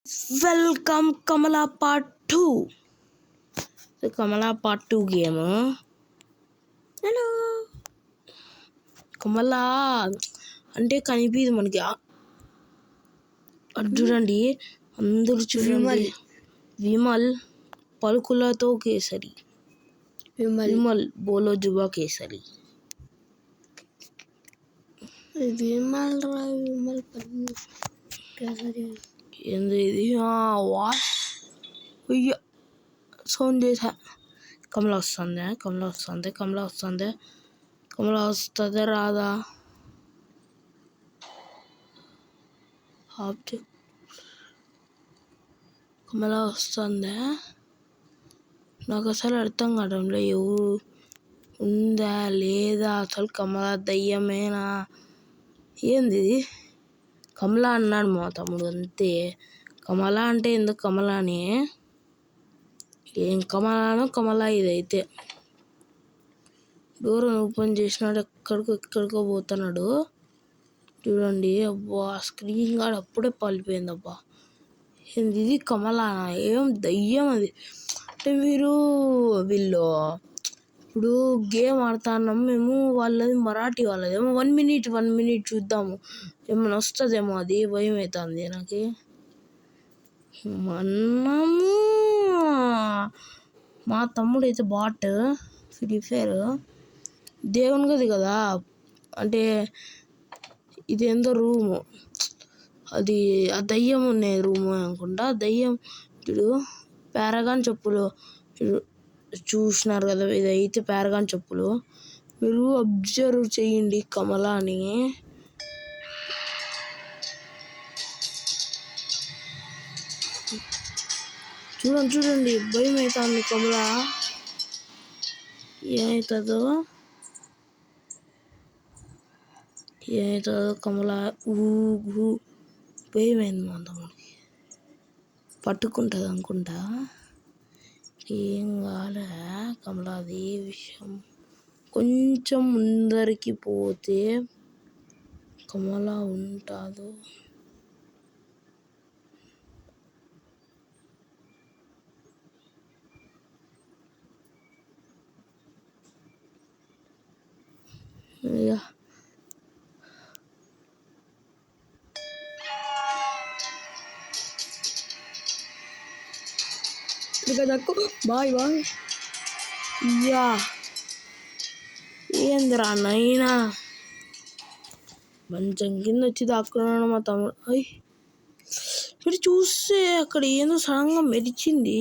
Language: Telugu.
వెల్కమ్ కమలా పార్ట్ 2. కమలా పార్ట్ 2 గేమ్. హలో కమలా అంటే కనిపించదు మనకి. అది చూడండి, అందరూ చూడండి. విమల్ పలుకులతో కేసరి. విమల్ బోలో జుబా కేసరి. విమల్ కేసరి ఏంది ఇది? వాష్ అయ్యో సౌండ్ చేసా. కమలా వస్తుంది, కమలా వస్తుంది, కమలా వస్తుంది, కమలా వస్తుంది. రాదా ఆబ్జెక్ట్ కమలా వస్తుంది. నాకు అసలు అర్థం కావడంలో ఎవరు ఉందా లేదా, అసలు కమలా దయ్యమేనా ఏంది? కమలా అన్నాడు మా తమ్ముడు, అంతే. కమలా అంటే ఎందుకు కమలాని? ఏం కమలానో కమలా ఇదైతే. డోర్ ఓపెన్ చేసినాడు, ఎక్కడికో పోతున్నాడు చూడండి. అబ్బా స్క్రీన్ గార్డ్ అప్పుడే పలిపోయింది. అబ్బా ఏంది ఇది? కమలానా? ఏం దయ్యం అది. అంటే వీళ్ళు ఇప్పుడు గేమ్ ఆడుతున్నాం మేము. వాళ్ళది మరాఠీ వాళ్ళదేమో. 1 minute చూద్దాము, ఏమైనా వస్తుందేమో. అది భయం అవుతుంది నాకు. మనము మా తమ్ముడు అయితే బాట్ ఫ్రీ ఫైర్ దేవుని గది కదా. అంటే ఇదేందో రూము, అది ఆ దయ్యం ఉండే రూము అనుకుంటా. దయ్యం చూడు, పారాగాన్ చెప్పులు చూసినారు కదా, ఇదైతే పారాగాన్ చెప్పులు. మీరు అబ్జర్వ్ చేయండి కమలాని. చూడండి, భయం అవుతుంది. కమలా ఏమవుతుందో కమలా భయమైంది. మా తమ్ముడికి పట్టుకుంటుంది అనుకుంటా. ఏం కాలే కమలాది విషయం. కొంచెం ముందరికి పోతే కమలా ఉంటాదు. బాయ్ యా ఏందిరా నైనా, మంచం కింద వచ్చి దాక్కున్నాడు మా తమ్ముడు. మీరు చూస్తే అక్కడ ఏందో సడన్గా మెరిచింది.